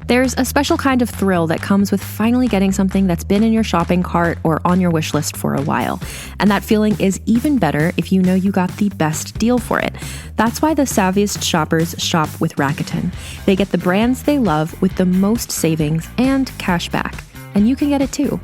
There's a special kind of thrill that comes with finally getting something that's been in your shopping cart or on your wish list for a while. And that feeling is even better if you know you got the best deal for it. That's why the savviest shoppers shop with Rakuten. They get the brands they love with the most savings and cash back. And you can get it too.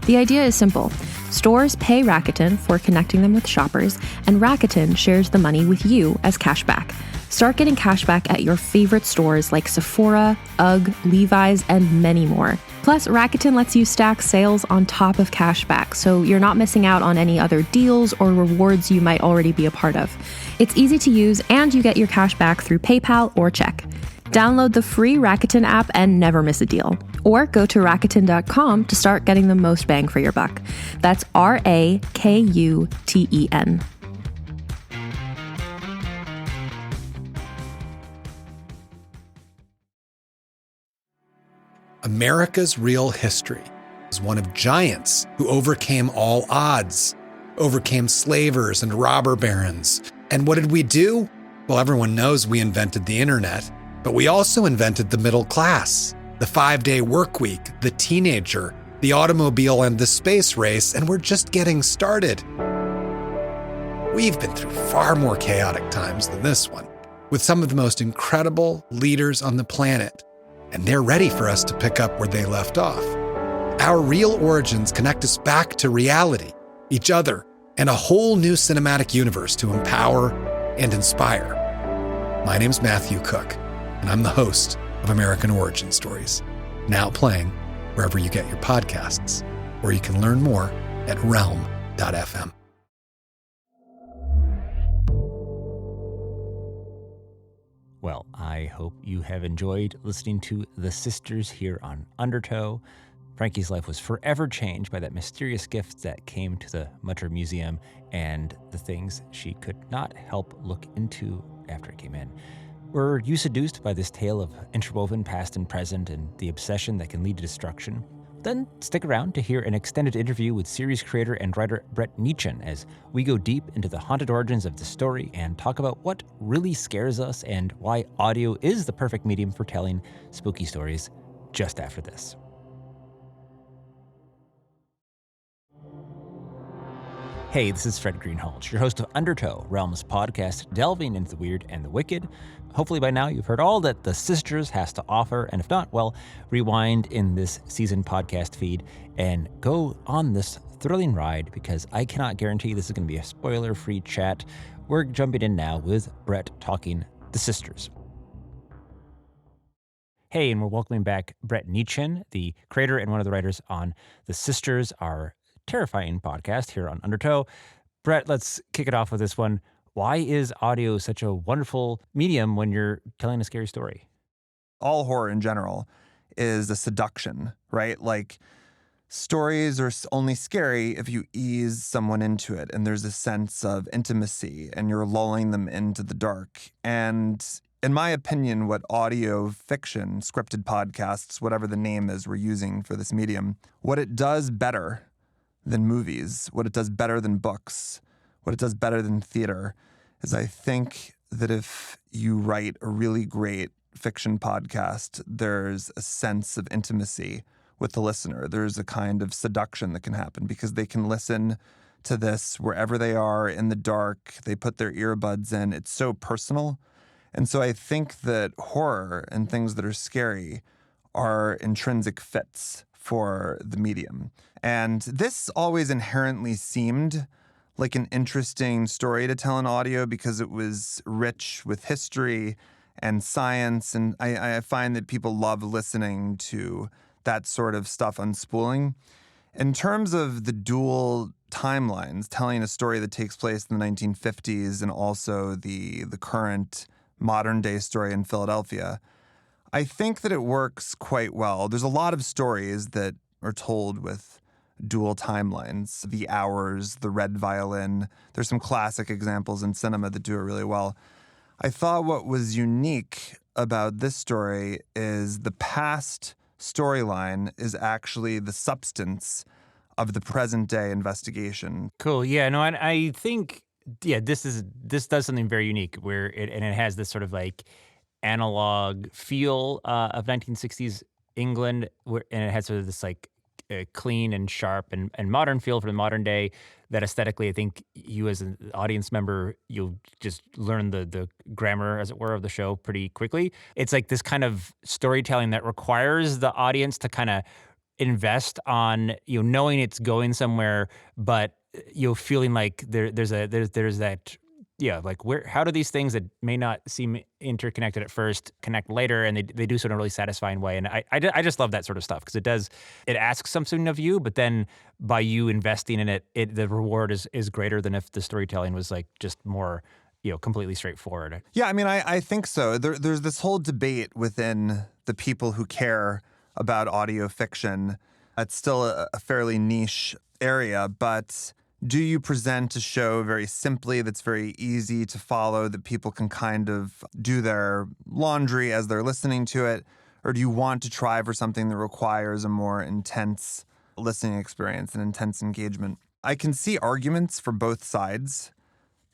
The idea is simple. Stores pay Rakuten for connecting them with shoppers, and Rakuten shares the money with you as cashback. Start getting cashback at your favorite stores like Sephora, UGG, Levi's, and many more. Plus, Rakuten lets you stack sales on top of cashback, so you're not missing out on any other deals or rewards you might already be a part of. It's easy to use, and you get your cashback through PayPal or check. Download the free Rakuten app and never miss a deal. Or go to Rakuten.com to start getting the most bang for your buck. That's Rakuten. America's real history is one of giants who overcame all odds, overcame slavers and robber barons. And what did we do? Well, everyone knows we invented the internet, but we also invented the middle class, the 5-day work week, the teenager, the automobile, and the space race, and we're just getting started. We've been through far more chaotic times than this one, with some of the most incredible leaders on the planet, and they're ready for us to pick up where they left off. Our real origins connect us back to reality, each other, and a whole new cinematic universe to empower and inspire. My name's Matthew Cook, and I'm the host of American Origin Stories, now playing wherever you get your podcasts, or you can learn more at realm.fm. Well, I hope you have enjoyed listening to The Sisters here on Undertow. Frankie's life was forever changed by that mysterious gift that came to the Mutter Museum and the things she could not help look into after it came in. Were you seduced by this tale of interwoven past and present and the obsession that can lead to destruction? Then stick around to hear an extended interview with series creator and writer Brett Neichen as we go deep into the haunted origins of the story and talk about what really scares us and why audio is the perfect medium for telling spooky stories just after this. Hey, this is Fred Greenhalgh, your host of Undertow, Realms podcast, delving into the weird and the wicked. Hopefully by now you've heard all that The Sisters has to offer, and if not, well, rewind in this season podcast feed and go on this thrilling ride, because I cannot guarantee this is going to be a spoiler-free chat. We're jumping in now with Brett talking The Sisters. Hey, and we're welcoming back Brett Neichen, the creator and one of the writers on The Sisters, our terrifying podcast here on Undertow. Brett, let's kick it off with this one. Why is audio such a wonderful medium when you're telling a scary story? All horror in general is a seduction, right? Like, stories are only scary if you ease someone into it, and there's a sense of intimacy, and you're lulling them into the dark. And in my opinion, what audio fiction, scripted podcasts, whatever the name is we're using for this medium, what it does better than movies, what it does better than books, what it does better than theater, is I think that if you write a really great fiction podcast, there's a sense of intimacy with the listener. There's a kind of seduction that can happen because they can listen to this wherever they are in the dark. They put their earbuds in. It's so personal. And so I think that horror and things that are scary are intrinsic fits for the medium. And this always inherently seemed like an interesting story to tell in audio because it was rich with history and science. And I find that people love listening to that sort of stuff unspooling. In terms of the dual timelines, telling a story that takes place in the 1950s and also the current modern day story in Philadelphia, I think that it works quite well. There's a lot of stories that are told with dual timelines, The Hours, The Red Violin. There's some classic examples in cinema that do it really well. I thought what was unique about this story is the past storyline is actually the substance of the present day investigation. Cool. Yeah, no, I think, this does something very unique where it has this sort of like analog feel of 1960s England, and it has sort of this like clean and sharp and modern feel for the modern day that aesthetically I think you as an audience member, you'll just learn the grammar, as it were, of the show pretty quickly. It's like this kind of storytelling that requires the audience to kind of invest on, knowing it's going somewhere, but feeling like there's that, yeah, like how do these things that may not seem interconnected at first connect later, and they do so in a really satisfying way. And I just love that sort of stuff because it asks something of you, but then by you investing in it, the reward is greater than if the storytelling was like just more, completely straightforward. Yeah, I mean, I think so. There's this whole debate within the people who care about audio fiction. It's still a fairly niche area, but do you present a show very simply that's very easy to follow, that people can kind of do their laundry as they're listening to it? Or do you want to try for something that requires a more intense listening experience and intense engagement? I can see arguments for both sides,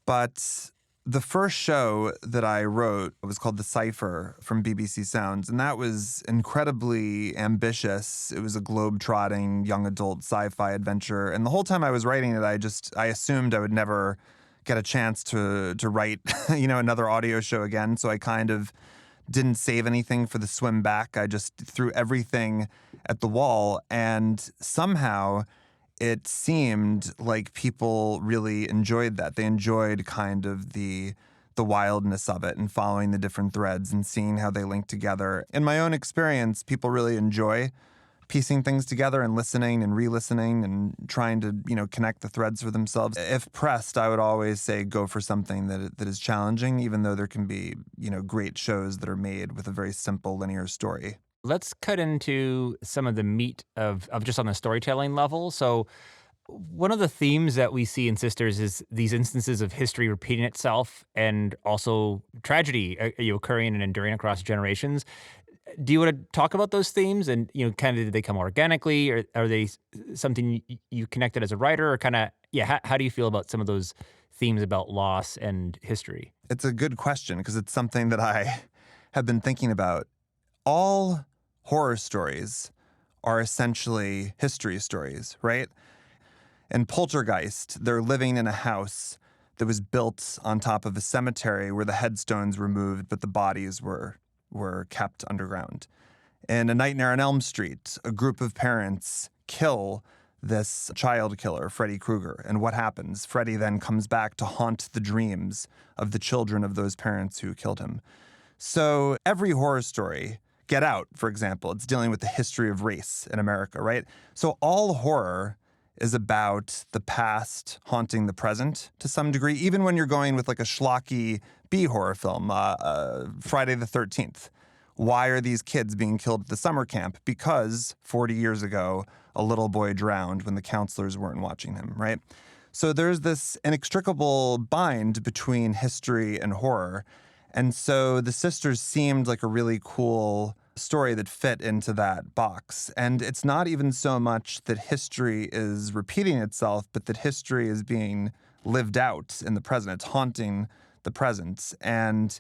but the first show that I wrote was called The Cipher from BBC Sounds, and that was incredibly ambitious. It was a globe-trotting young adult sci-fi adventure, and the whole time I was writing it, I assumed I would never get a chance to write, another audio show again, so I kind of didn't save anything for the swim back. I just threw everything at the wall, and somehow it seemed like people really enjoyed that. They enjoyed kind of the wildness of it and following the different threads and seeing how they link together. In my own experience, people really enjoy piecing things together and listening and re-listening and trying to, connect the threads for themselves. If pressed, I would always say go for something that is challenging, even though there can be, great shows that are made with a very simple linear story. Let's cut into some of the meat of just on the storytelling level. So one of the themes that we see in Sisters is these instances of history repeating itself and also tragedy occurring and enduring across generations. Do you want to talk about those themes and, kind of did they come organically, or are they something you connected as a writer, or kind of, how do you feel about some of those themes about loss and history? It's a good question because it's something that I have been thinking about. All horror stories are essentially history stories, right? In Poltergeist, they're living in a house that was built on top of a cemetery where the headstones were moved, but the bodies were kept underground. In A Nightmare on Elm Street, a group of parents kill this child killer, Freddy Krueger. And what happens? Freddy then comes back to haunt the dreams of the children of those parents who killed him. So every horror story, Get Out, for example, it's dealing with the history of race in America, right? So all horror is about the past haunting the present to some degree, even when you're going with like a schlocky B-horror film, Friday the 13th. Why are these kids being killed at the summer camp? Because 40 years ago, a little boy drowned when the counselors weren't watching him, right? So there's this inextricable bind between history and horror. And so The Sisters seemed like a really cool story that fit into that box. And it's not even so much that history is repeating itself, but that history is being lived out in the present. It's haunting the present. And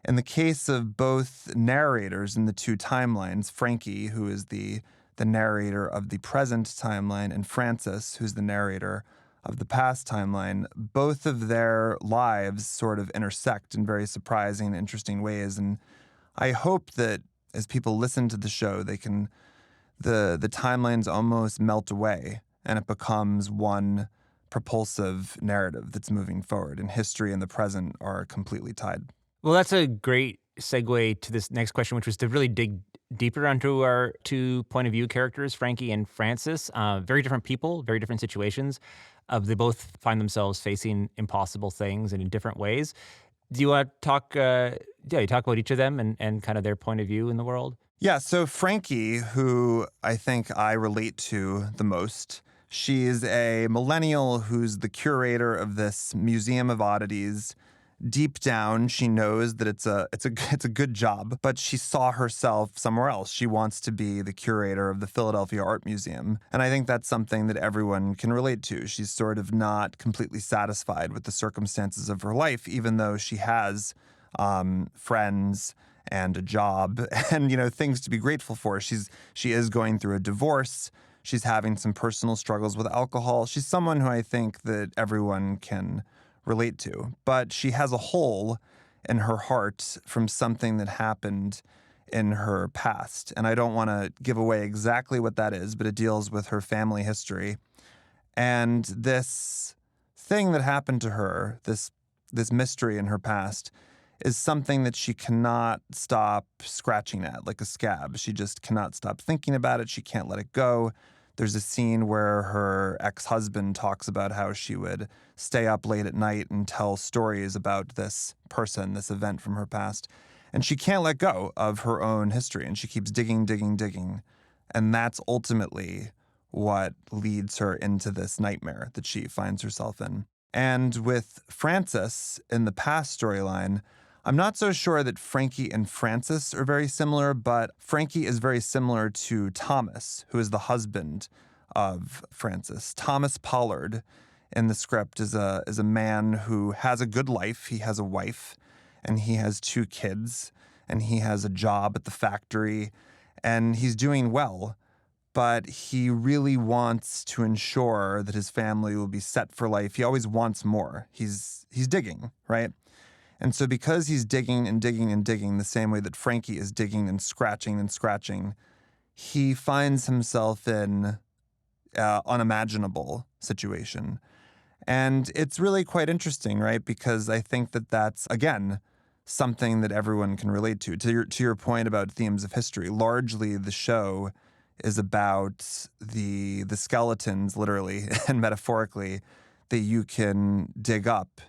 in the case of both narrators in the two timelines, Frankie, who is the narrator of the present timeline, and Francis, who's the narrator of the past timeline, both of their lives sort of intersect in very surprising, interesting ways. And I hope that as people listen to the show, the timelines almost melt away and it becomes one propulsive narrative that's moving forward. And history and the present are completely tied. Well, that's a great segue to this next question, which was to really dig deeper onto our two point of view characters, Frankie and Francis. Very different people, very different situations. They both find themselves facing impossible things and in different ways. Do you want to talk about each of them and kind of their point of view in the world? Yeah, so Frankie, who I think I relate to the most, she's a millennial who's the curator of this museum of oddities. Deep down, she knows that it's a good job, but she saw herself somewhere else. She wants to be the curator of the Philadelphia Art Museum. And I think that's something that everyone can relate to. She's sort of not completely satisfied with the circumstances of her life, even though she has friends and a job and, things to be grateful for. She is going through a divorce. She's having some personal struggles with alcohol. She's someone who I think that everyone can relate to. But she has a hole in her heart from something that happened in her past. And I don't want to give away exactly what that is, but it deals with her family history. And this thing that happened to her, this mystery in her past, is something that she cannot stop scratching at, like a scab. She just cannot stop thinking about it. She can't let it go. There's a scene where her ex-husband talks about how she would stay up late at night and tell stories about this person, this event from her past. And she can't let go of her own history, and she keeps digging. And that's ultimately what leads her into this nightmare that she finds herself in. And with Frances in the past storyline, I'm not so sure that Frankie and Frances are very similar, but Frankie is very similar to Thomas, who is the husband of Frances. Thomas Pollard in the script is a man who has a good life. He has a wife, and he has 2 kids, and he has a job at the factory, and he's doing well. But he really wants to ensure that his family will be set for life. He always wants more. He's digging, right? And so because he's digging, the same way that Frankie is digging and scratching, he finds himself in an unimaginable situation. And it's really quite interesting, right? Because I think that that's, again, something that everyone can relate to. To your point about themes of history, largely the show is about the skeletons, literally and metaphorically, that you can dig up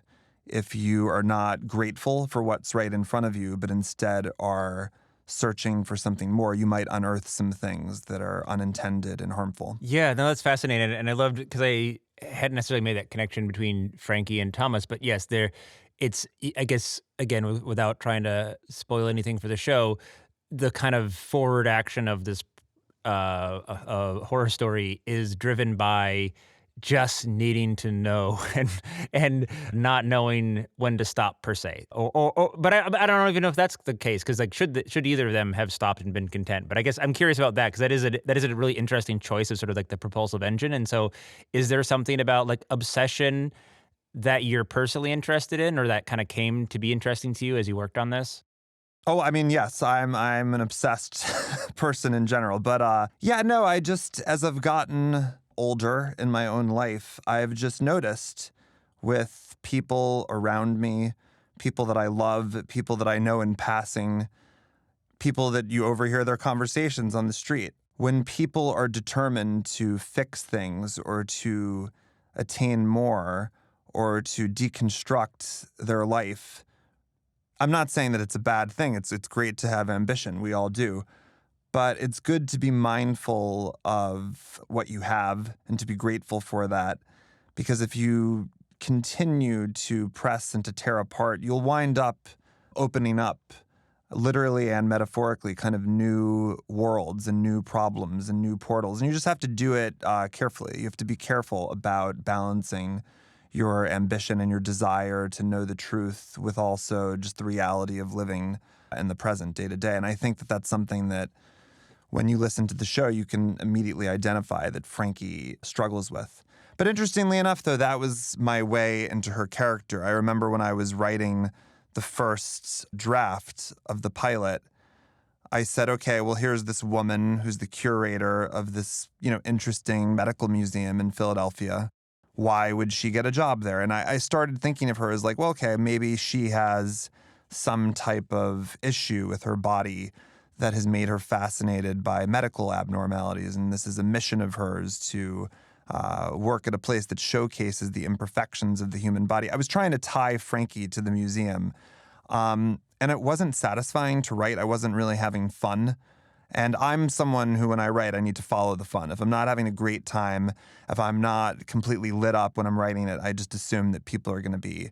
if you are not grateful for what's right in front of you, but instead are searching for something more. You might unearth some things that are unintended and harmful. Yeah, no, that's fascinating. And I loved it because I hadn't necessarily made that connection between Frankie and Thomas. But yes, it's, I guess, again, without trying to spoil anything for the show, the kind of forward action of this a horror story is driven by just needing to know and not knowing when to stop per se. But I don't even know if that's the case, because like should either of them have stopped and been content? But I guess I'm curious about that, because that is a really interesting choice of sort of like the propulsive engine. And so, is there something about like obsession that you're personally interested in, or that kind of came to be interesting to you as you worked on this? Oh, I mean, yes, I'm an obsessed person in general. But I just, as I've gotten older in my own life, I've just noticed with people around me, people that I love, people that I know in passing, people that you overhear their conversations on the street. When people are determined to fix things or to attain more or to deconstruct their life, I'm not saying that it's a bad thing. It's great to have ambition. We all do. But it's good to be mindful of what you have and to be grateful for that. Because if you continue to press and to tear apart, you'll wind up opening up, literally and metaphorically, kind of new worlds and new problems and new portals. And you just have to do it carefully. You have to be careful about balancing your ambition and your desire to know the truth with also just the reality of living in the present day to day. And I think that that's something that when you listen to the show, you can immediately identify that Frankie struggles with. But interestingly enough, though, that was my way into her character. I remember when I was writing the first draft of the pilot, I said, okay, well, here's this woman who's the curator of this, interesting medical museum in Philadelphia. Why would she get a job there? And I started thinking of her as like, well, okay, maybe she has some type of issue with her body that has made her fascinated by medical abnormalities. And this is a mission of hers to work at a place that showcases the imperfections of the human body. I was trying to tie Frankie to the museum. And it wasn't satisfying to write. I wasn't really having fun. And I'm someone who, when I write, I need to follow the fun. If I'm not having a great time, if I'm not completely lit up when I'm writing it, I just assume that people are going to be,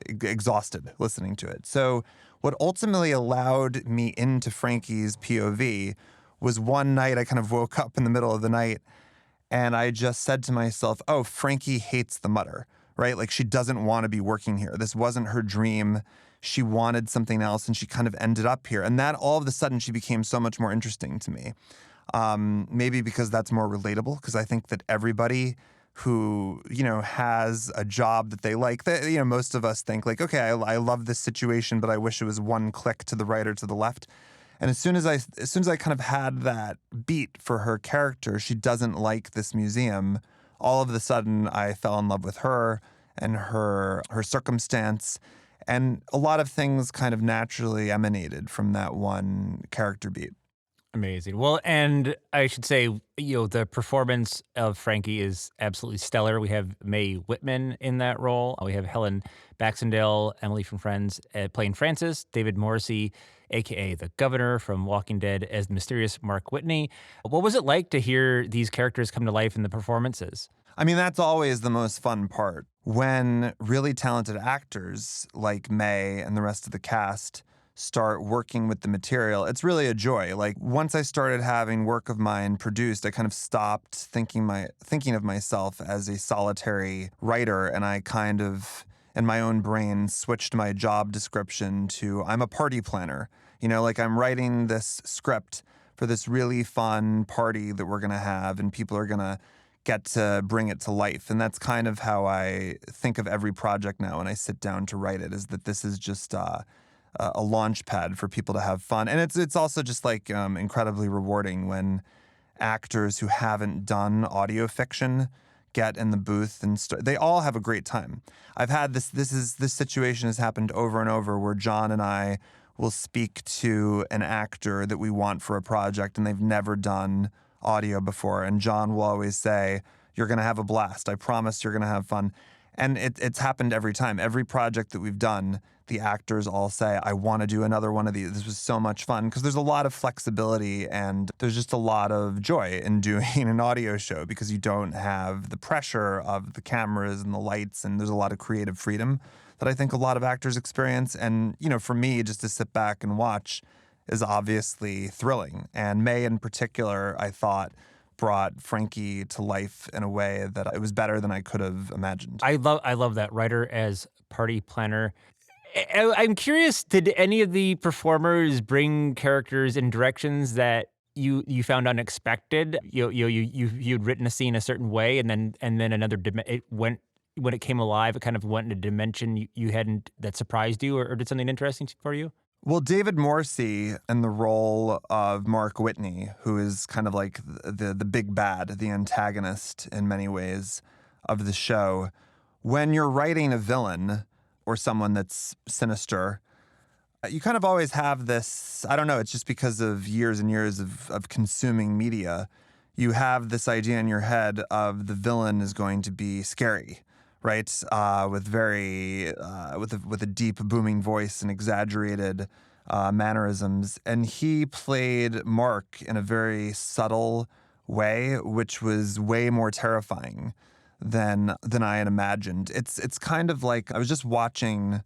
exhausted listening to it. So what ultimately allowed me into Frankie's POV was one night I kind of woke up in the middle of the night and I just said to myself, oh, Frankie hates the mutter, right? Like she doesn't want to be working here. This wasn't her dream. she wanted something else and she kind of ended up here. And that all of a sudden she became so much more interesting to me. Maybe because that's more relatable, because I think that everybody who, has a job that they like, that, most of us think like, okay, I love this situation, but I wish it was one click to the right or to the left. And as soon as I kind of had that beat for her character, she doesn't like this museum, all of a sudden I fell in love with her and her circumstance. And a lot of things kind of naturally emanated from that one character beat. Amazing. Well, and I should say, the performance of Frankie is absolutely stellar. We have Mae Whitman in that role. We have Helen Baxendale, Emily from Friends, playing Frances, David Morrissey, a.k.a. the governor from Walking Dead, as the mysterious Mark Whitney. What was it like to hear these characters come to life in the performances? I mean, that's always the most fun part. When really talented actors like Mae and the rest of the cast start working with the material, it's really a joy. Like, once I started having work of mine produced, I kind of stopped thinking of myself as a solitary writer, and I kind of, in my own brain, switched my job description to I'm a party planner. Like, I'm writing this script for this really fun party that we're going to have, and people are going to get to bring it to life. And that's kind of how I think of every project now when I sit down to write it, is that this is just a launch pad for people to have fun. And it's also just like incredibly rewarding when actors who haven't done audio fiction get in the booth and they all have a great time. I've had this situation has happened over and over, where John and I will speak to an actor that we want for a project and they've never done audio before. And John will always say, "You're going to have a blast. I promise you're going to have fun." And it's happened every time. Every project that we've done, the actors all say, "I want to do another one of these. This was so much fun." Because there's a lot of flexibility and there's just a lot of joy in doing an audio show, because you don't have the pressure of the cameras and the lights, and there's a lot of creative freedom that I think a lot of actors experience. And, for me, just to sit back and watch is obviously thrilling. And Mae in particular, I thought, brought Frankie to life in a way that it was better than I could have imagined. I love that writer as party planner. I'm curious, did any of the performers bring characters in directions that you found unexpected? You'd written a scene a certain way, and then another when it came alive, it kind of went in a dimension you hadn't, that surprised you, or did something interesting for you? Well, David Morrissey in the role of Mark Whitney, who is kind of like the big bad, the antagonist in many ways of the show. When you're writing a villain or someone that's sinister, you kind of always have this, I don't know, it's just because of years and years of consuming media, you have this idea in your head of the villain is going to be scary, right? With a deep booming voice and exaggerated mannerisms. And he played Mark in a very subtle way, which was way more terrifying than I had imagined. It's kind of like, I was just watching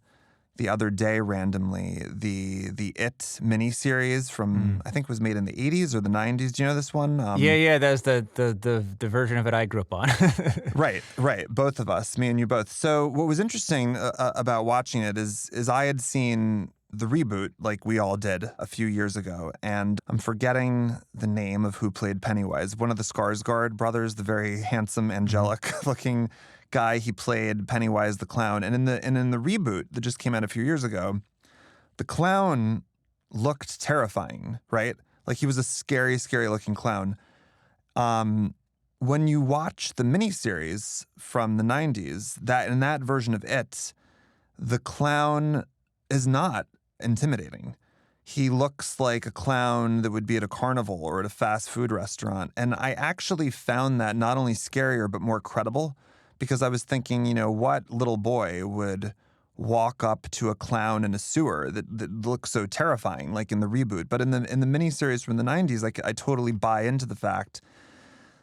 the other day randomly the It miniseries from I think it was made in the 80s or the 90s. Do you know this one? Yeah, that's the version of it I grew up on. Right. Both of us, me and you both. So what was interesting about watching it is I had seen the reboot, like we all did a few years ago, and I'm forgetting the name of who played Pennywise. One of the Skarsgård brothers, the very handsome, angelic-looking guy, he played Pennywise the clown. And in the reboot that just came out a few years ago, the clown looked terrifying, right? Like, he was a scary, scary-looking clown. When you watch the miniseries from the 90s, in that version of It, the clown is not intimidating. He looks like a clown that would be at a carnival or at a fast food restaurant. And I actually found that not only scarier, but more credible, because I was thinking, what little boy would walk up to a clown in a sewer that looks so terrifying, like in the reboot. But in the miniseries from the 90s, I totally buy into the fact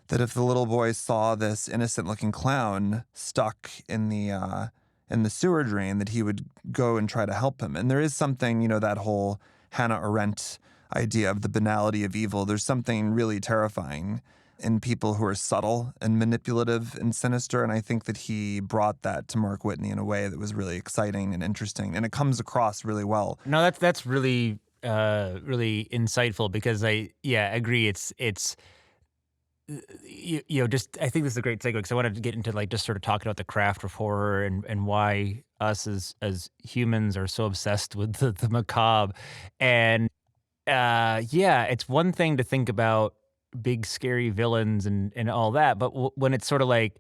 that if the little boy saw this innocent-looking clown stuck in the sewer drain, that he would go and try to help him. And there is something, that whole Hannah Arendt idea of the banality of evil. There's something really terrifying in people who are subtle and manipulative and sinister. And I think that he brought that to Mark Whitney in a way that was really exciting and interesting. And it comes across really well. No, that's really really insightful, because I agree. It's just I think this is a great segue, because I wanted to get into like just sort of talking about the craft of horror and why us as humans are so obsessed with the macabre. And it's one thing to think about big scary villains and all that, but when it's sort of like,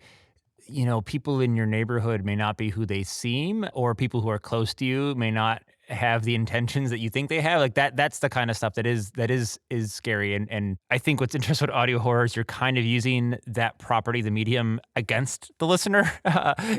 people in your neighborhood may not be who they seem, or people who are close to you may not have the intentions that you think they have. Like that's the kind of stuff that is scary. And I think what's interesting with audio horror is you're kind of using that property, the medium, against the listener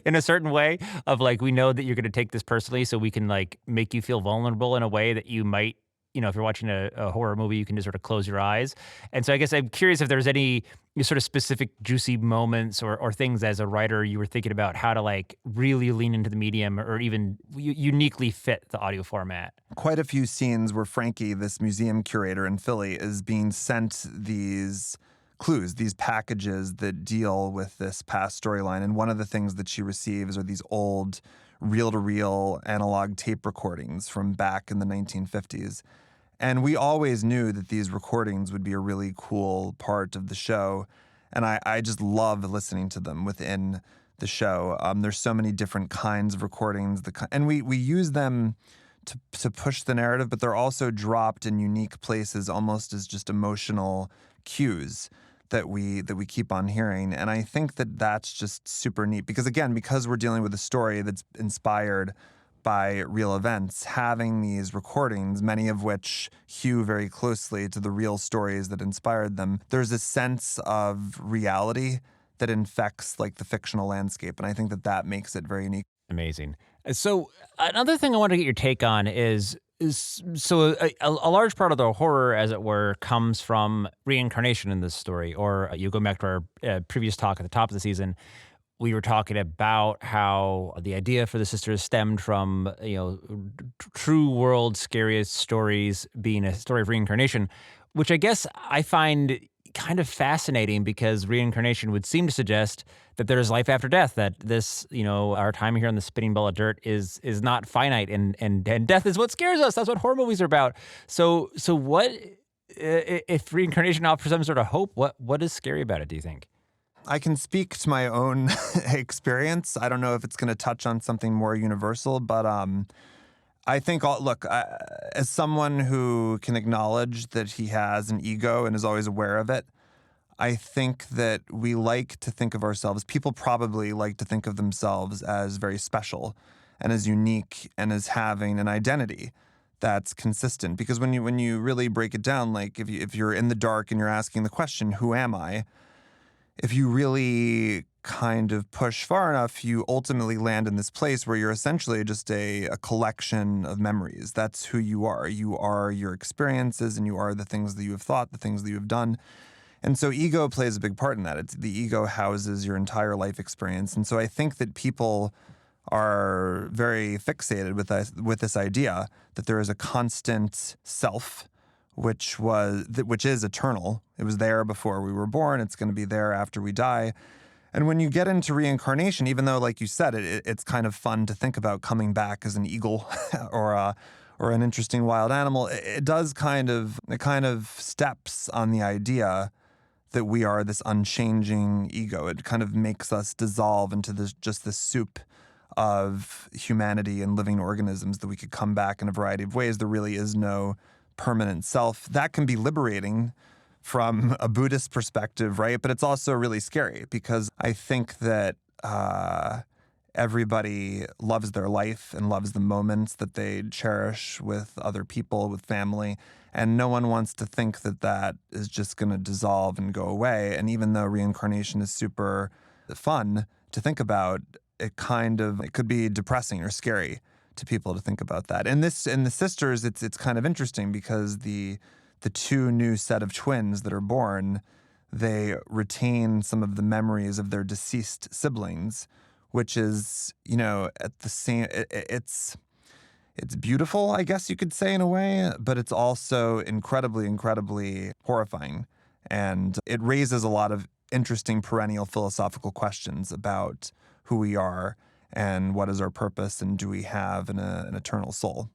in a certain way of like, we know that you're going to take this personally, so we can like make you feel vulnerable in a way that you might, if you're watching a horror movie, you can just sort of close your eyes. And so I guess I'm curious if there's any sort of specific juicy moments or things as a writer you were thinking about how to like really lean into the medium or even uniquely fit the audio format. Quite a few scenes where Frankie, this museum curator in Philly, is being sent these clues, these packages that deal with this past storyline. And one of the things that she receives are these old reel-to-reel analog tape recordings from back in the 1950s. And we always knew that these recordings would be a really cool part of the show. And I just love listening to them within the show. There's so many different kinds of recordings. And we use them to push the narrative, but they're also dropped in unique places, almost as just emotional cues that we keep on hearing. And I think that that's just super neat because we're dealing with a story that's inspired by real events, having these recordings, many of which hew very closely to the real stories that inspired them, there's a sense of reality that infects like the fictional landscape. And I think that makes it very unique. Amazing. So another thing I want to get your take on is so a large part of the horror, as it were, comes from reincarnation in this story. Or you go back to our previous talk at the top of the season, we were talking about how the idea for the sisters stemmed from, true world scariest stories being a story of reincarnation, which I guess I find kind of fascinating because reincarnation would seem to suggest that there's life after death, that this, our time here on the spinning ball of dirt is not finite and death is what scares us. That's what horror movies are about. So what, if reincarnation offers some sort of hope, what is scary about it, do you think? I can speak to my own experience. I don't know if it's going to touch on something more universal, but I think, as someone who can acknowledge that he has an ego and is always aware of it, I think that we like to think of ourselves, people probably like to think of themselves as very special and as unique and as having an identity that's consistent. Because when you really break it down, like if you're in the dark and you're asking the question, who am I? If you really kind of push far enough, you ultimately land in this place where you're essentially just a collection of memories. That's who you are. You are your experiences, and you are the things that you have thought, the things that you have done. And so ego plays a big part in that. The ego houses your entire life experience. And so I think that people are very fixated with this idea that there is a constant self, which is eternal. It was there before we were born. It's going to be there after we die. And when you get into reincarnation, even though, like you said, it's kind of fun to think about coming back as an eagle or an interesting wild animal, it kind of steps on the idea that we are this unchanging ego. It kind of makes us dissolve into this soup of humanity and living organisms that we could come back in a variety of ways. There really is no permanent self. That can be liberating from a Buddhist perspective, right? But it's also really scary because I think that everybody loves their life and loves the moments that they cherish with other people, with family, and no one wants to think that is just going to dissolve and go away. And even though reincarnation is super fun to think about, it could be depressing or scary to people to think about that. In the sisters, it's kind of interesting because the two new set of twins that are born, they retain some of the memories of their deceased siblings, which is, at the same, it's beautiful, I guess you could say in a way, but it's also incredibly, incredibly horrifying And it raises a lot of interesting perennial philosophical questions about who we are and what is our purpose and do we have an eternal soul.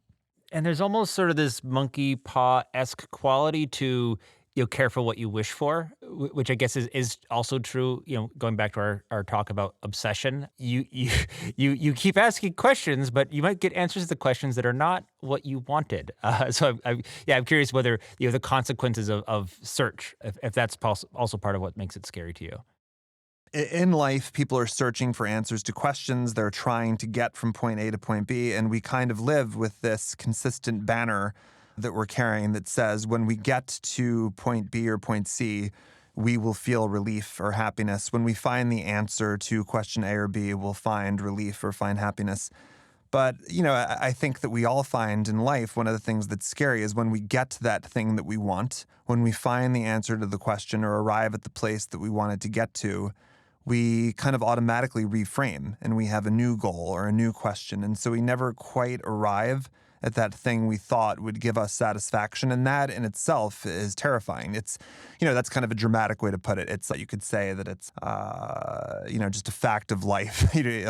And there's almost sort of this monkey paw-esque quality to, careful what you wish for, which I guess is also true, going back to our talk about obsession. You keep asking questions, but you might get answers to the questions that are not what you wanted. So I'm curious whether, the consequences of search, if that's also part of what makes it scary to you. In life, people are searching for answers to questions. They're trying to get from point A to point B, and we kind of live with this consistent banner that we're carrying that says when we get to point B or point C, we will feel relief or happiness. When we find the answer to question A or B, we'll find relief or find happiness. But, I think that we all find in life one of the things that's scary is when we get to that thing that we want, when we find the answer to the question or arrive at the place that we wanted to get to, we kind of automatically reframe and we have a new goal or a new question. And so we never quite arrive at that thing we thought would give us satisfaction. And that in itself is terrifying. It's, that's kind of a dramatic way to put it. It's like you could say that it's, just a fact of life.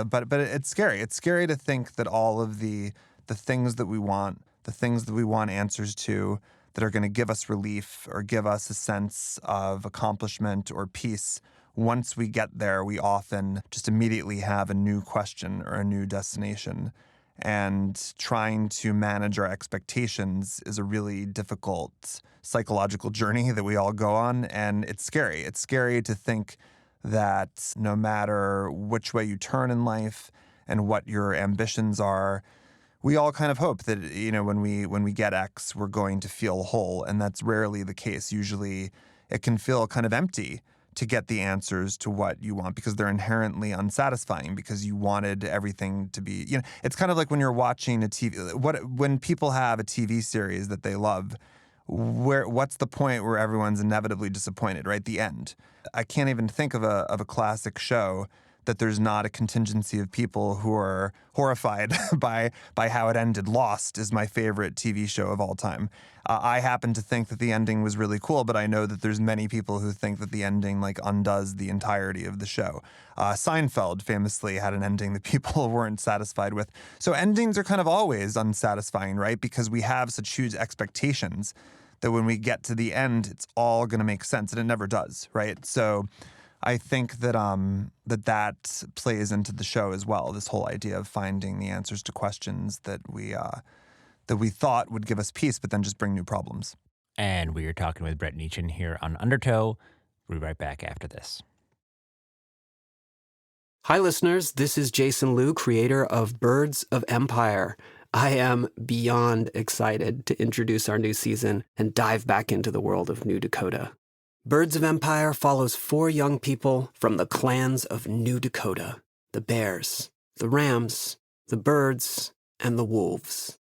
But it's scary. It's scary to think that all of the things that we want, the things that we want answers to, that are going to give us relief or give us a sense of accomplishment or peace, once we get there, we often just immediately have a new question or a new destination. And trying to manage our expectations is a really difficult psychological journey that we all go on. And it's scary. It's scary to think that no matter which way you turn in life and what your ambitions are, we all kind of hope that, when we get X, we're going to feel whole. And that's rarely the case. Usually it can feel kind of empty to get the answers to what you want because they're inherently unsatisfying because you wanted everything to be, it's kind of like when you're watching a when people have a TV series that they love, what's the point where everyone's inevitably disappointed, right? The end. I can't even think of a classic show that there's not a contingency of people who are horrified by how it ended. Lost is my favorite TV show of all time. I happen to think that the ending was really cool, but I know that there's many people who think that the ending undoes the entirety of the show. Seinfeld famously had an ending that people weren't satisfied with. So endings are kind of always unsatisfying, right? Because we have such huge expectations that when we get to the end, it's all going to make sense, and it never does, right? So I think that that plays into the show as well. This whole idea of finding the answers to questions that we thought would give us peace, but then just bring new problems. And we are talking with Brett Neichen here on Undertow. We'll be right back after this. Hi, listeners. This is Jason Liu, creator of Birds of Empire. I am beyond excited to introduce our new season and dive back into the world of New Dakota. Birds of Empire follows 4 young people from the clans of New Dakota: the Bears, the Rams, the Birds, and the Wolves.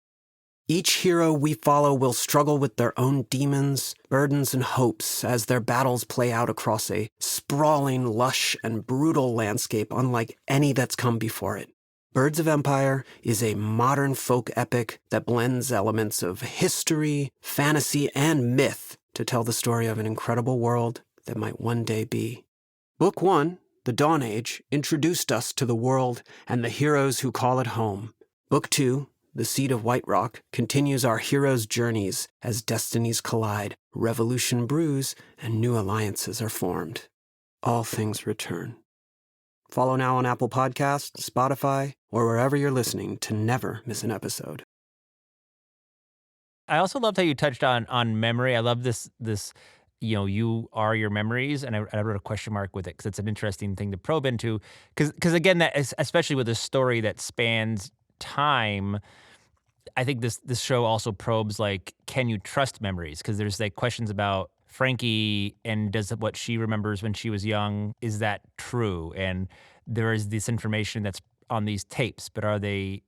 Each hero we follow will struggle with their own demons, burdens, and hopes as their battles play out across a sprawling, lush, and brutal landscape unlike any that's come before it. Birds of Empire is a modern folk epic that blends elements of history, fantasy, and myth to tell the story of an incredible world that might one day be. Book 1, The Dawn Age, introduced us to the world and the heroes who call it home. Book 2, The Seed of White Rock, continues our heroes' journeys as destinies collide, revolution brews, and new alliances are formed. All things return. Follow now on Apple Podcasts, Spotify, or wherever you're listening to never miss an episode. I also loved how you touched on memory. I love this you are your memories, and I wrote a question mark with it because it's an interesting thing to probe into. Because again, that is, especially with a story that spans time, I think this show also probes can you trust memories? Because there's questions about Frankie and does what she remembers when she was young, is that true? And there is this information that's on these tapes, but are they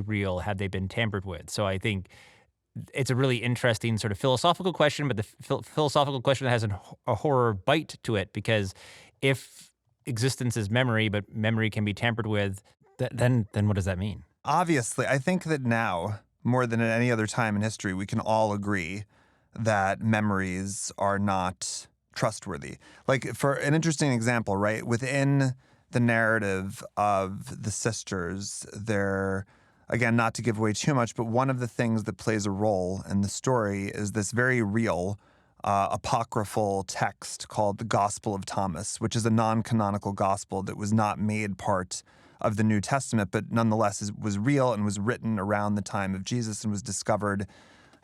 real? Have they been tampered with? So I think it's a really interesting sort of philosophical question, but the philosophical question has a horror bite to it, because if existence is memory, but memory can be tampered with, then what does that mean? Obviously, I think that now, more than at any other time in history, we can all agree that memories are not trustworthy. Like, for an interesting example, right? Within the narrative of the sisters, they're, again, not to give away too much, but one of the things that plays a role in the story is this very real apocryphal text called the Gospel of Thomas, which is a non-canonical gospel that was not made part of the New Testament, but nonetheless was real and was written around the time of Jesus and was discovered,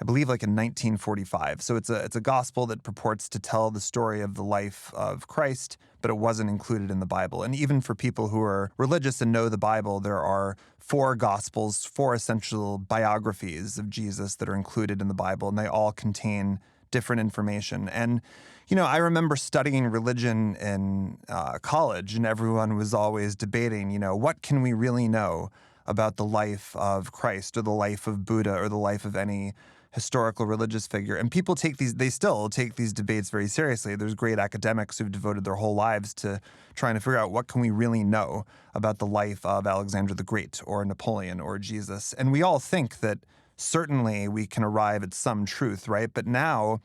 I believe, like in 1945. So it's a gospel that purports to tell the story of the life of Christ, but it wasn't included in the Bible. And even for people who are religious and know the Bible, there are 4 gospels, 4 essential biographies of Jesus that are included in the Bible, and they all contain different information. And, you know, I remember studying religion in college, and everyone was always debating, you know, what can we really know about the life of Christ or the life of Buddha or the life of any historical religious figure. And people they still take these debates very seriously. There's great academics who've devoted their whole lives to trying to figure out what can we really know about the life of Alexander the Great or Napoleon or Jesus. And we all think that certainly we can arrive at some truth, right? But now,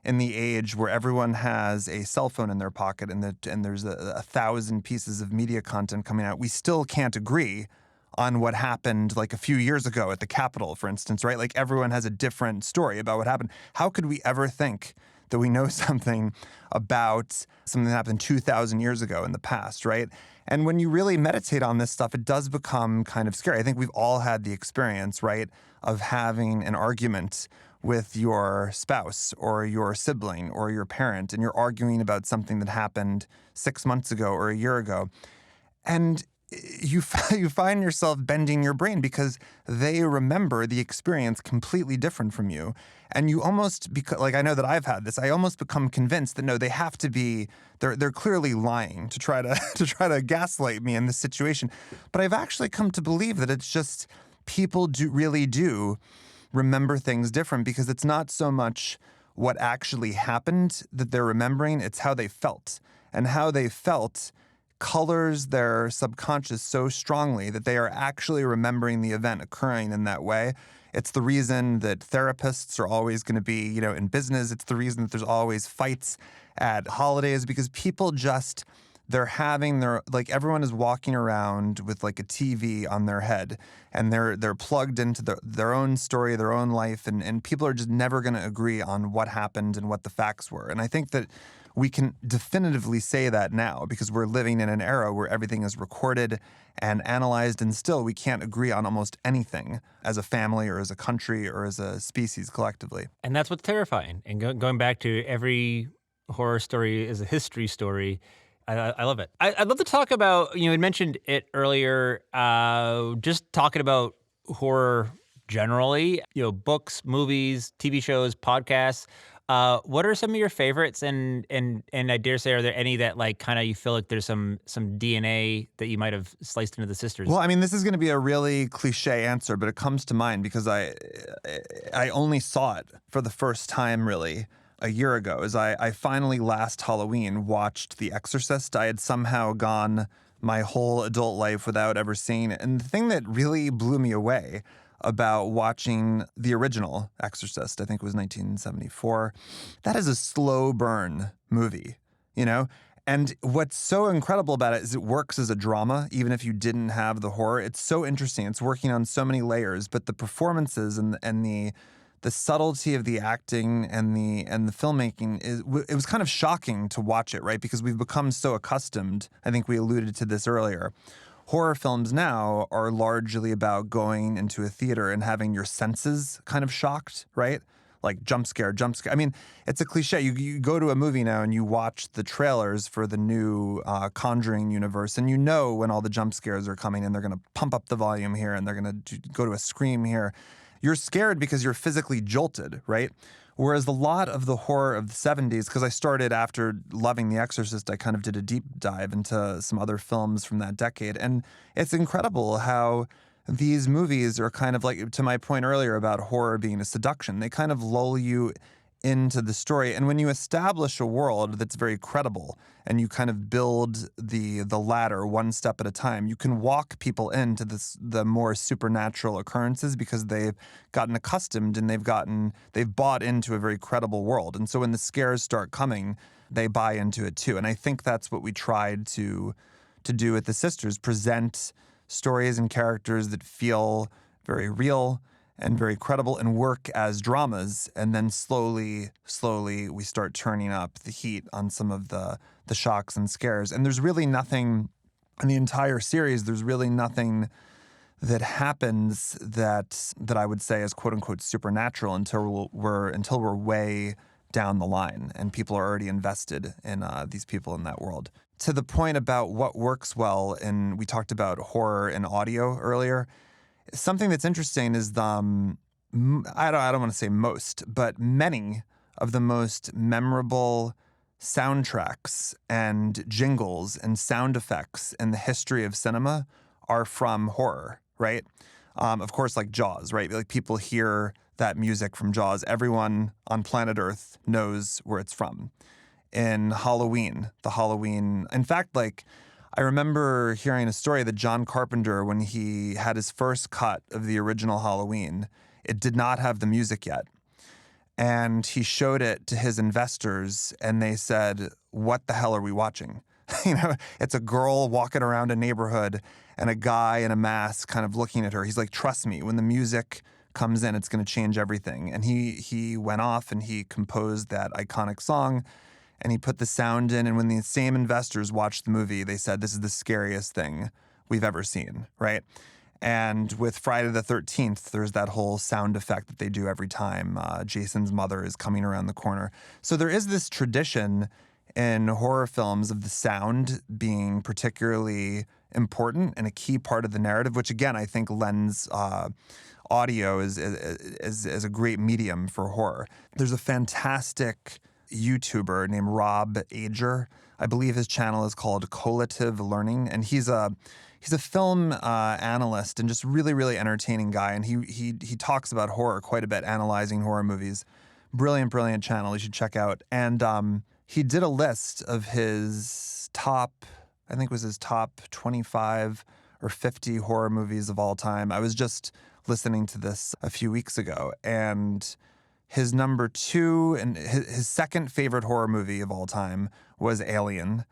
in the age where everyone has a cell phone in their pocket and there's 1,000 pieces of media content coming out, we still can't agree on what happened like a few years ago at the Capitol, for instance, right? Like everyone has a different story about what happened. How could we ever think that we know something about something that happened 2,000 years ago in the past, right? And when you really meditate on this stuff, it does become kind of scary. I think we've all had the experience, right, of having an argument with your spouse or your sibling or your parent, and you're arguing about something that happened 6 months ago or a year ago. And you find yourself bending your brain because they remember the experience completely different from you. And you almost, like I know that I've had this, I almost become convinced that no, they have to be, they're clearly lying to try to gaslight me in this situation. But I've actually come to believe that it's just people really do remember things different because it's not so much what actually happened that they're remembering, it's how they felt. And how they felt colors their subconscious so strongly that they are actually remembering the event occurring in that way. It's the reason that therapists are always going to be, you know, in business. It's the reason that there's always fights at holidays because people just, they're having like everyone is walking around with like a TV on their head and they're plugged into their own story, their own life, and people are just never going to agree on what happened and what the facts were. And I think that we can definitively say that now because we're living in an era where everything is recorded and analyzed, and still we can't agree on almost anything as a family or as a country or as a species collectively. And that's what's terrifying. And going back to every horror story is a history story. I love it. I'd love to talk about, you had mentioned it earlier, just talking about horror generally, books, movies, TV shows, podcasts. What are some of your favorites? And I dare say, are there any that like kind of you feel like there's some DNA that you might have sliced into the sisters? Well, I mean, this is going to be a really cliche answer, but it comes to mind because I only saw it for the first time really a year ago. As I finally last Halloween watched The Exorcist. I had somehow gone my whole adult life without ever seeing it. And the thing that really blew me away about watching the original Exorcist, I think it was 1974. That is a slow burn movie, And what's so incredible about it is it works as a drama, even if you didn't have the horror. It's so interesting. It's working on so many layers, but the performances and the subtlety of the acting and the filmmaking it was kind of shocking to watch it, right? Because we've become so accustomed. I think we alluded to this earlier. Horror films now are largely about going into a theater and having your senses kind of shocked, right? Like jump scare. I mean, it's a cliche. You go to a movie now and you watch the trailers for the new Conjuring universe, and you know when all the jump scares are coming and they're going to pump up the volume here and they're going to go to a scream here. You're scared because you're physically jolted, right? Whereas a lot of the horror of the 70s, because I started after loving The Exorcist, I kind of did a deep dive into some other films from that decade. And it's incredible how these movies are kind of like, to my point earlier about horror being a seduction, they kind of lull you into the story. And when you establish a world that's very credible and you kind of build the ladder one step at a time, you can walk people into the more supernatural occurrences because they've gotten accustomed and they've bought into a very credible world. And so when the scares start coming, they buy into it too. And I think that's what we tried to do with the sisters, present stories and characters that feel very real and very credible and work as dramas. And then slowly we start turning up the heat on some of the shocks and scares. And there's really nothing in the entire series, there's really nothing that happens that I would say is quote unquote supernatural until we're way down the line and people are already invested in these people in that world. To the point about what works well, and we talked about horror and audio earlier, something that's interesting is I don't want to say most, but many of the most memorable soundtracks and jingles and sound effects in the history of cinema are from horror, right? Of course, like Jaws, right? Like people hear that music from Jaws. Everyone on planet Earth knows where it's from. In Halloween, in fact, like I remember hearing a story that John Carpenter, when he had his first cut of the original Halloween, it did not have the music yet. And he showed it to his investors and they said, "What the hell are we watching?" It's a girl walking around a neighborhood and a guy in a mask kind of looking at her. He's like, "Trust me, when the music comes in, it's going to change everything." And he went off and he composed that iconic song and he put the sound in. And when the same investors watched the movie, they said, "This is the scariest thing we've ever seen," right? And with Friday the 13th, there's that whole sound effect that they do every time Jason's mother is coming around the corner. So there is this tradition in horror films of the sound being particularly important and a key part of the narrative, which again, I think lends audio is a great medium for horror. There's a fantastic YouTuber named Rob Ager. I believe his channel is called Collative Learning, and he's a film analyst and just really, really entertaining guy. And he talks about horror quite a bit, analyzing horror movies. Brilliant channel you should check out. And he did a list of his top, I think it was his top 25 or 50 horror movies of all time. I was just listening to this a few weeks ago, and his number 2 and his second favorite horror movie of all time was Alien.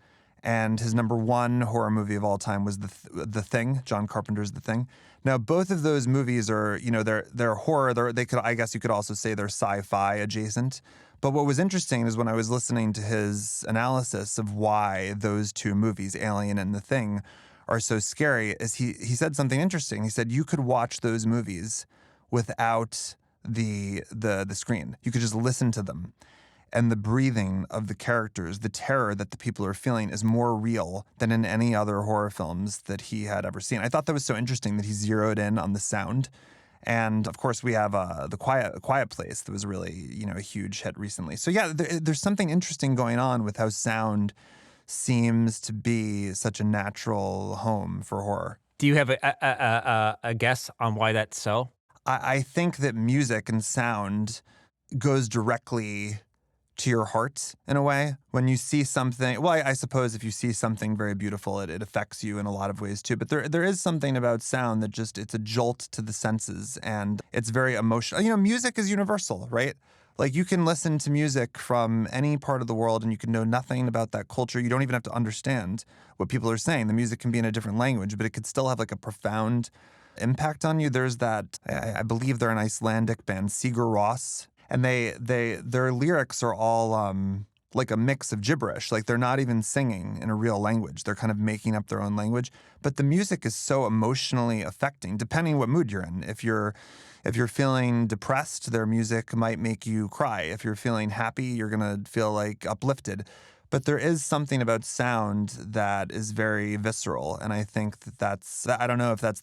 And his number 1 horror movie of all time was The Thing, John Carpenter's The Thing. Now, both of those movies are, they're horror. I guess you could also say they're sci-fi adjacent. But what was interesting is when I was listening to his analysis of why those two movies, Alien and The Thing, are so scary, is he said something interesting. He said you could watch those movies without the screen. You could just listen to them. And the breathing of the characters, the terror that the people are feeling is more real than in any other horror films that he had ever seen. I thought that was so interesting that he zeroed in on the sound. And of course, we have The Quiet Place that was really, a huge hit recently. So yeah, there's something interesting going on with how sound seems to be such a natural home for horror. Do you have a guess on why that's so? I think that music and sound goes directly to your heart in a way. When you see something, well, I suppose if you see something very beautiful, it affects you in a lot of ways too. But there is something about sound that it's a jolt to the senses and it's very emotional. Music is universal, right? Like you can listen to music from any part of the world and you can know nothing about that culture. You don't even have to understand what people are saying. The music can be in a different language, but it could still have like a profound impact on you. There's that, I believe they're an Icelandic band, Sigur Rós. And their lyrics are all like a mix of gibberish. Like they're not even singing in a real language. They're kind of making up their own language. But the music is so emotionally affecting, depending what mood you're in. If you're feeling depressed, their music might make you cry. If you're feeling happy, you're gonna feel like uplifted. But there is something about sound that is very visceral, and I think I don't know if that's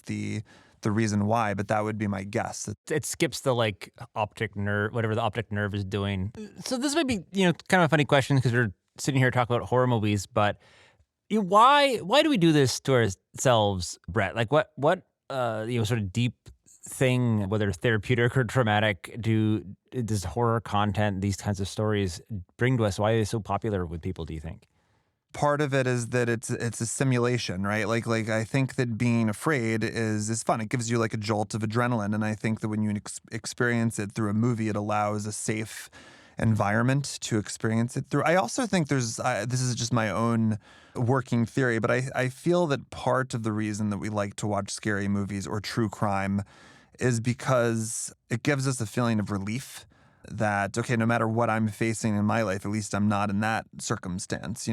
the reason why, but that would be my guess. It skips the optic nerve, whatever the optic nerve is doing. So this might be, kind of a funny question because we're sitting here talking about horror movies, but why do we do this to ourselves, Brett? Like what sort of deep thing, whether therapeutic or traumatic, does horror content, these kinds of stories bring to us? Why are they so popular with people, do you think? Part of it is that it's a simulation, right? Like I think that being afraid is fun. It gives you like a jolt of adrenaline, and I think that when you experience it through a movie, it allows a safe environment to experience it through. I also think there's this is just my own working theory, but I feel that part of the reason that we like to watch scary movies or true crime is because it gives us a feeling of relief that, okay, no matter what I'm facing in my life, at least I'm not in that circumstance,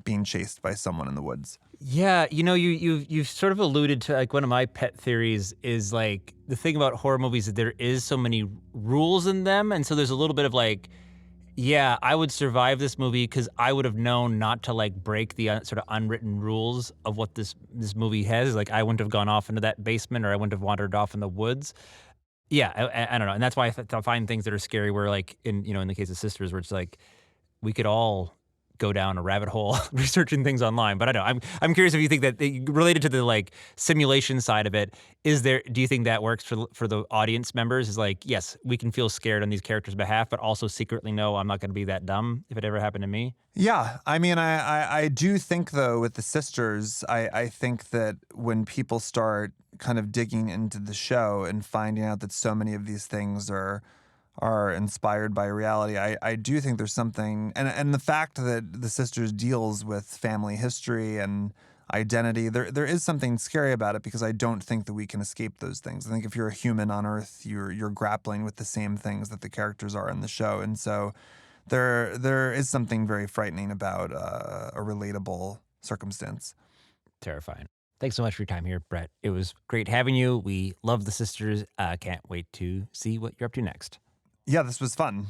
being chased by someone in the woods. Yeah, you've sort of alluded to, like, one of my pet theories is, like, the thing about horror movies is that there is so many rules in them, and so there's a little bit of like, yeah, I would survive this movie because I would have known not to like break the sort of unwritten rules of what this movie has. Like, I wouldn't have gone off into that basement, or I wouldn't have wandered off in the woods. Yeah, I don't know, and that's why I find things that are scary. Where like in the case of Sisters, where it's like we could all go down a rabbit hole researching things online. But I don't know. I'm curious if you think that related to the like simulation side of it, do you think that works for the audience members? Is like, yes, we can feel scared on these characters' behalf, but also secretly know I'm not going to be that dumb if it ever happened to me? Yeah. I mean, I do think, though, with the Sisters, I think that when people start kind of digging into the show and finding out that so many of these things are inspired by reality, I do think there's something, and the fact that the Sisters deals with family history and identity, there is something scary about it, because I don't think that we can escape those things. I think if you're a human on Earth, you're grappling with the same things that the characters are in the show, and so there is something very frightening about a relatable circumstance. Terrifying. Thanks so much for your time here, Brett. It was great having you. We love the Sisters. Can't wait to see what you're up to next. Yeah, this was fun.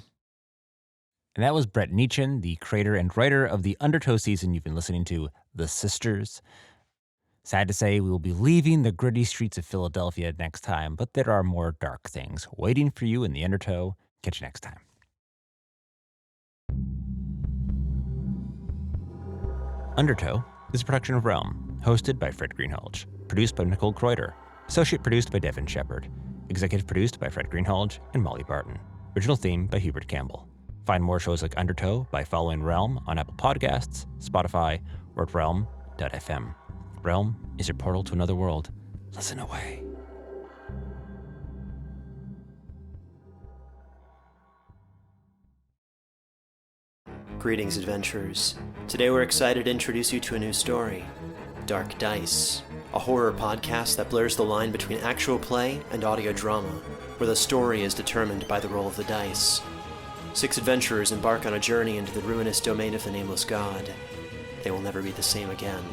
And that was Brett Neichen, the creator and writer of the Undertow season you've been listening to, The Sisters. Sad to say, we will be leaving the gritty streets of Philadelphia next time, but there are more dark things waiting for you in the Undertow. Catch you next time. Undertow is a production of Realm, hosted by Fred Greenhalgh, produced by Nicole Kreuter, associate produced by Devin Shepard, executive produced by Fred Greenhalgh and Molly Barton, original theme by Hubert Campbell. Find more shows like Undertow by following Realm on Apple Podcasts, Spotify, or at realm.fm. Realm is your portal to another world. Listen away. Greetings, adventurers. Today we're excited to introduce you to a new story, Dark Dice, a horror podcast that blurs the line between actual play and audio drama, where the story is determined by the roll of the dice. 6 adventurers embark on a journey into the ruinous domain of the Nameless God. They will never be the same again.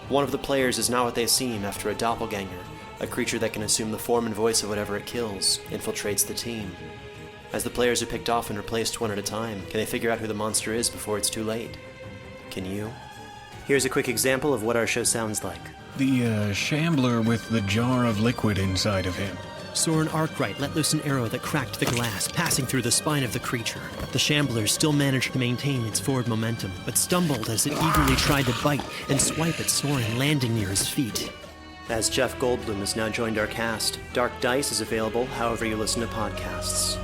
One of the players is not what they seem after a doppelganger, a creature that can assume the form and voice of whatever it kills, infiltrates the team. As the players are picked off and replaced one at a time, can they figure out who the monster is before it's too late? Can you? Here's a quick example of what our show sounds like. The shambler with the jar of liquid inside of him. Soren Arkwright let loose an arrow that cracked the glass, passing through the spine of the creature. The shambler still managed to maintain its forward momentum, but stumbled as it eagerly tried to bite and swipe at Soren, landing near his feet. As Jeff Goldblum has now joined our cast, Dark Dice is available however you listen to podcasts.